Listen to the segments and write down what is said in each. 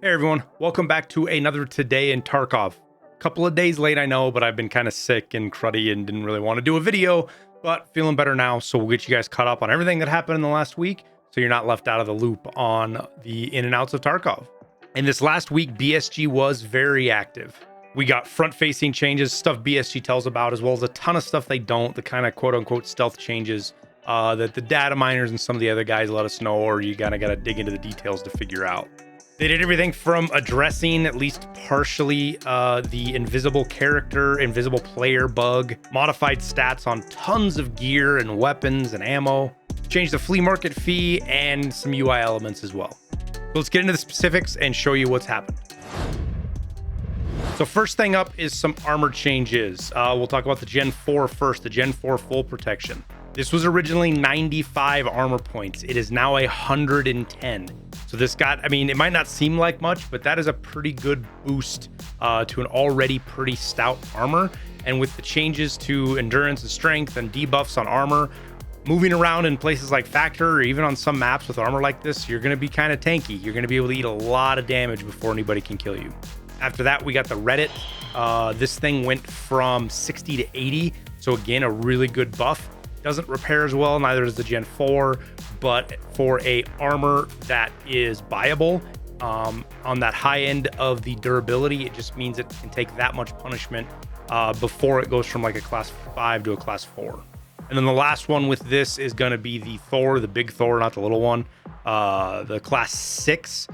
Hey everyone, welcome back to another Today in Tarkov. Couple of days late, I know, but I've been kind of sick and cruddy and didn't really want to do a video, but feeling better now, so we'll get you guys caught up on everything that happened in the last week, so you're not left out of the loop on the in and outs of Tarkov. In this last week, BSG was very active. We got front-facing changes, stuff BSG tells about, as well as a ton of stuff they don't, the kind of quote-unquote stealth changes that the data miners and some of the other guys let us know, or you kind of got to dig into the details to figure out. They did everything from addressing, at least partially, the invisible character, invisible player bug, modified stats on tons of gear and weapons and ammo, changed the flea market fee, and some UI elements as well. So let's get into the specifics and show you what's happened. So first thing up is some armor changes. We'll talk about the Gen 4 first, the Gen 4 full protection. This was originally 95 armor points. It is now 110. So this got, I mean, it might not seem like much, but that is a pretty good boost to an already pretty stout armor. And with the changes to endurance and strength and debuffs on armor, moving around in places like Factor or even on some maps with armor like this, you're going to be kind of tanky. You're going to be able to eat a lot of damage before anybody can kill you. After that, we got the Reddit. This thing went from 60 to 80. So again, a really good buff. Doesn't repair as well, neither does the Gen 4, but for a armor that is buyable on that high end of the durability, it just means it can take that much punishment before it goes from like a class 5 to a class 4. And then the last one with this is going to be the Thor, the big Thor, not the little one, the class 6.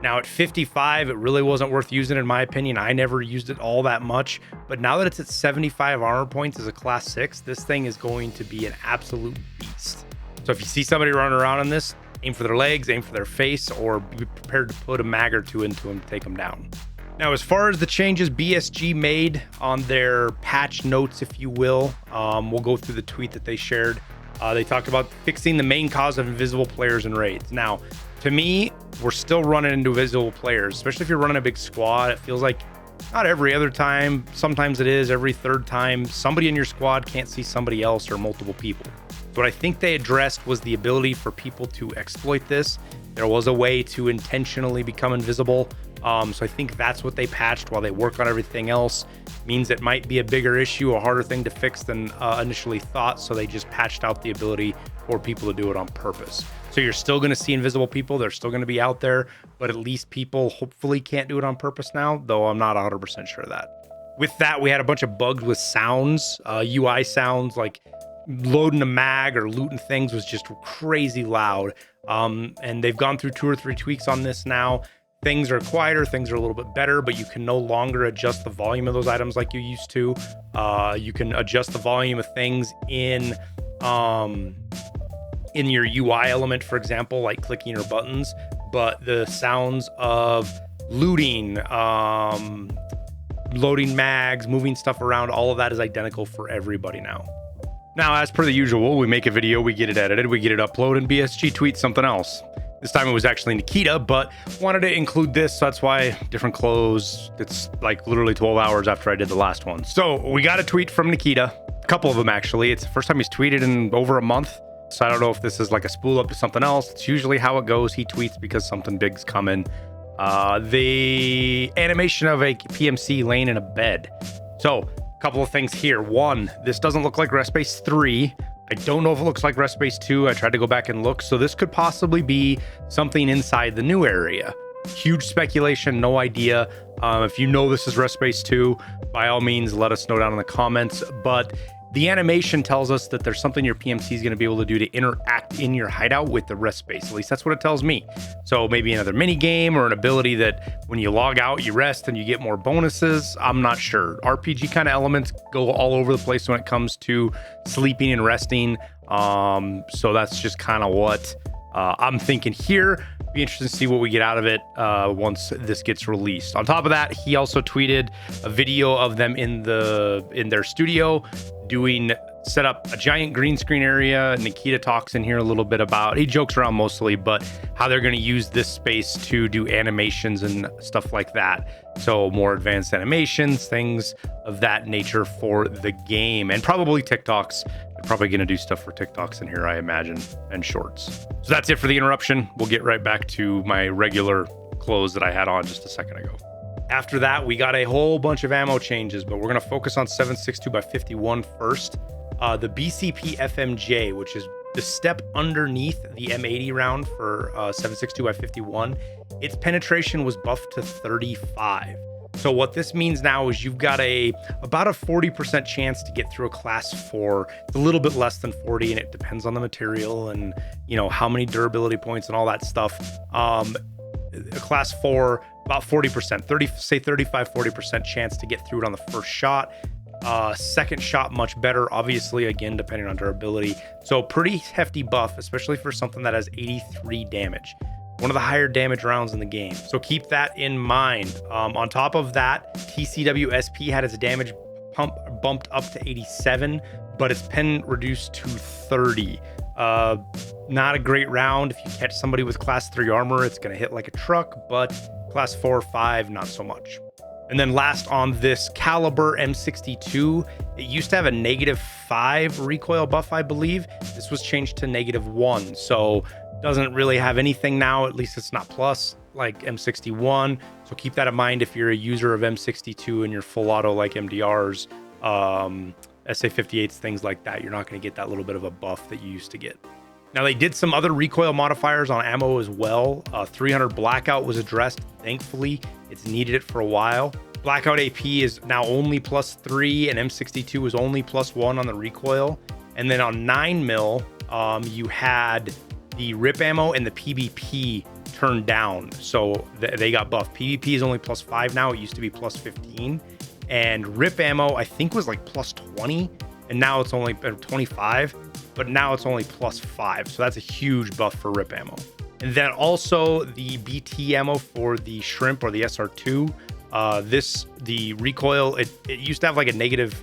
Now at 55, it really wasn't worth using in my opinion. I never used it all that much, but now that it's at 75 armor points as a class 6, this thing is going to be an absolute beast. So if you see somebody running around on this, aim for their legs, aim for their face, or be prepared to put a mag or two into them to take them down. Now, as far as the changes BSG made on their patch notes, if you will, we'll go through the tweet that they shared. They talked about fixing the main cause of invisible players in raids. Now, to me, we're still running into invisible players, especially if you're running a big squad. It feels like not every other time, sometimes it is, every third time, somebody in your squad can't see somebody else or multiple people. So what I think they addressed was the ability for people to exploit this. There was a way to intentionally become invisible. So I think that's what they patched while they work on everything else. Means it might be a bigger issue, a harder thing to fix than initially thought. So they just patched out the ability for people to do it on purpose. So you're still going to see invisible people. They're still going to be out there, but at least people hopefully can't do it on purpose now, though I'm not 100% sure of that. With that, we had a bunch of bugs with sounds, UI sounds, like loading a mag or looting things was just crazy loud. And they've gone through 2 or 3 tweaks on this now. Things are quieter, things are a little bit better, but you can no longer adjust the volume of those items like you used to. You can adjust the volume of things in your UI element, for example, like clicking your buttons, but the sounds of looting, loading mags, moving stuff around, all of that is identical for everybody now. Now, as per the usual, we make a video, we get it edited, we get it uploaded, and BSG tweets something else. This time it was actually Nikita, but wanted to include this, so that's why different clothes. It's like literally 12 hours after I did the last one. So we got a tweet from Nikita, a couple of them actually. It's the first time he's tweeted in over a month. So I don't know if this is like a spool up to something else. It's usually how it goes. He tweets because something big's coming. The animation of a PMC laying in a bed. So a couple of things here. One, this doesn't look like Rest Base 3. I don't know if it looks like Rest Base 2. I tried to go back and look. So this could possibly be something inside the new area. Huge speculation, no idea. If you know this is Rest Base 2, by all means, let us know down in the comments. But the animation tells us that there's something your PMC is going to be able to do to interact in your hideout with the rest space. At least that's what it tells me. So maybe another mini game or an ability that when you log out, you rest and you get more bonuses. I'm not sure. RPG kind of elements go all over the place when it comes to sleeping and resting. So that's just kind of what I'm thinking here. Be interested to see what we get out of it once this gets released. On top of that, he also tweeted a video of them in their studio set up a giant green screen area. Nikita talks in here a little bit about, he jokes around mostly, but how they're going to use this space to do animations and stuff like that. So more advanced animations, things of that nature for the game, and probably TikToks. They're probably going to do stuff for TikToks in here, I imagine, and shorts. So that's it for the interruption. We'll get right back to my regular clothes that I had on just a second ago. After that, we got a whole bunch of ammo changes, but we're going to focus on 7.62x51 first. The BCP FMJ, which is the step underneath the M80 round for 7.62x51, its penetration was buffed to 35. So what this means now is you've got about a 40% chance to get through a class 4. It's a little bit less than 40, and it depends on the material and how many durability points and all that stuff. A class 4, about 40%, 35-40% chance to get through it on the first shot. Second shot much better, obviously, again depending on durability. So pretty hefty buff, especially for something that has 83 damage. One of the higher damage rounds in the game. So keep that in mind. On top of that, TCW SP had its damage bumped up to 87, but its pen reduced to 30. Not a great round. If you catch somebody with class 3 armor, it's going to hit like a truck, but class 4 or 5, not so much. And then last on this caliber M62, it used to have a -5 recoil buff, I believe. This was changed to -1. So doesn't really have anything now, at least it's not plus like M61. So keep that in mind if you're a user of M62 and you're full auto like MDRs, SA58s, things like that. You're not going to get that little bit of a buff that you used to get. Now they did some other recoil modifiers on ammo as well. 300 Blackout was addressed, thankfully. It's needed it for a while. Blackout AP is now only +3 and M62 is only +1 on the recoil. And then on 9mm, you had the rip ammo and the PvP turned down, so they got buffed. PvP is only +5 now. It used to be +15, and rip ammo I think was like +20, and now it's only 25, but now it's only +5. So that's a huge buff for rip ammo. And then also the BT ammo for the shrimp or the SR2. The recoil, it used to have like a negative,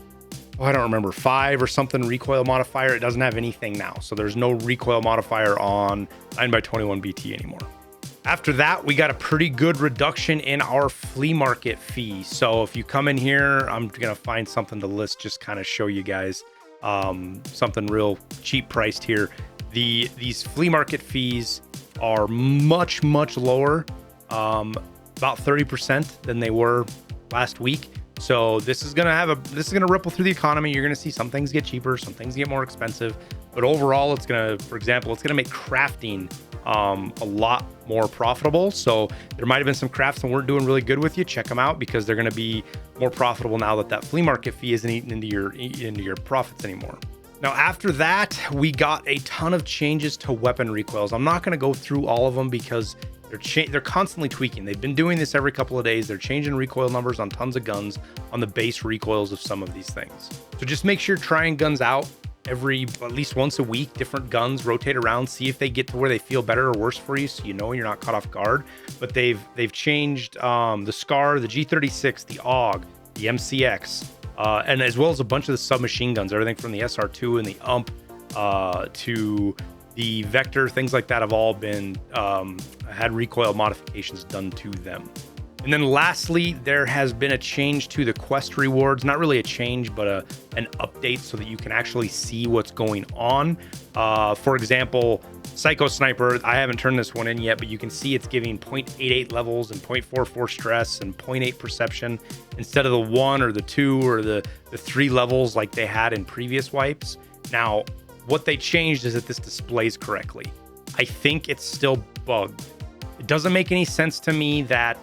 I don't remember, 5 or something recoil modifier. It doesn't have anything now. So there's no recoil modifier on 9x21 BT anymore. After that, we got a pretty good reduction in our flea market fee. So if you come in here, I'm going to find something to list, just kind of show you guys something real cheap priced here. These flea market fees are much lower, about 30% than they were last week. So this is gonna ripple through the economy. You're gonna see some things get cheaper, some things get more expensive, but overall, it's gonna, for example, it's gonna make crafting a lot more profitable. So there might have been some crafts that weren't doing really good with you. Check them out, because they're gonna be more profitable now that flea market fee isn't eating into your profits anymore. Now, after that, we got a ton of changes to weapon recoils. I'm not gonna go through all of them because they're constantly tweaking. They've been doing this every couple of days. They're changing recoil numbers on tons of guns on the base recoils of some of these things. So just make sure trying guns out at least once a week, different guns, rotate around, see if they get to where they feel better or worse for you, so you know you're not caught off guard. But they've changed the SCAR, the G36, the AUG, the MCX, and as well as a bunch of the submachine guns, everything from the SR2 and the UMP to the Vector, things like that have all been had recoil modifications done to them. And then lastly, there has been a change to the quest rewards. Not really a change, but an update so that you can actually see what's going on. For example, Psycho Sniper, I haven't turned this one in yet, but you can see it's giving 0.88 levels and 0.44 stress and 0.8 perception instead of the 1 or the 2 or the 3 levels like they had in previous wipes. Now, what they changed is that this displays correctly. I think it's still bugged. It doesn't make any sense to me that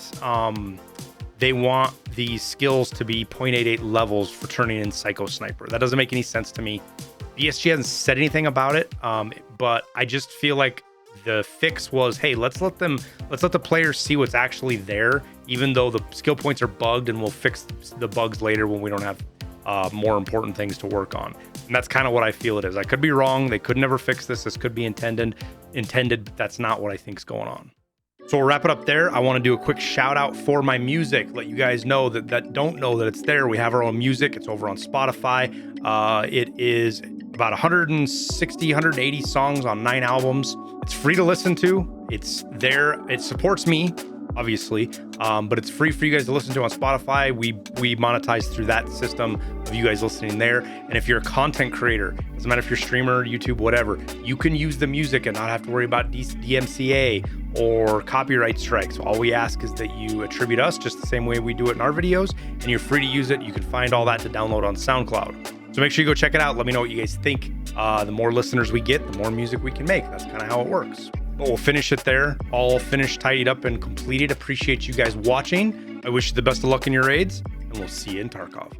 they want these skills to be 0.88 levels for turning in Psycho Sniper. That doesn't make any sense to me. BSG hasn't said anything about it, but I just feel like the fix was, hey, let's let the players see what's actually there, even though the skill points are bugged, and we'll fix the bugs later when we don't have more important things to work on. And that's kind of what I feel it is. I could be wrong. They could never fix this. This could be intended, but that's not what I think is going on. So we'll wrap it up there. I want to do a quick shout out for my music. Let you guys know that don't know that it's there. We have our own music. It's over on Spotify. It is about 160, 180 songs on 9 albums. It's free to listen to. It's there. It supports me, obviously, but it's free for you guys to listen to on Spotify. We monetize through that system of you guys listening there. And if you're a content creator, doesn't matter if you're a streamer, YouTube, whatever, you can use the music and not have to worry about DMCA or copyright strikes. All we ask is that you attribute us just the same way we do it in our videos, and you're free to use it. You can find all that to download on SoundCloud. So make sure you go check it out. Let me know what you guys think. The more listeners we get, the more music we can make. That's kind of how it works. But we'll finish it there. All finished, tidied up, and completed. Appreciate you guys watching. I wish you the best of luck in your raids, and we'll see you in Tarkov.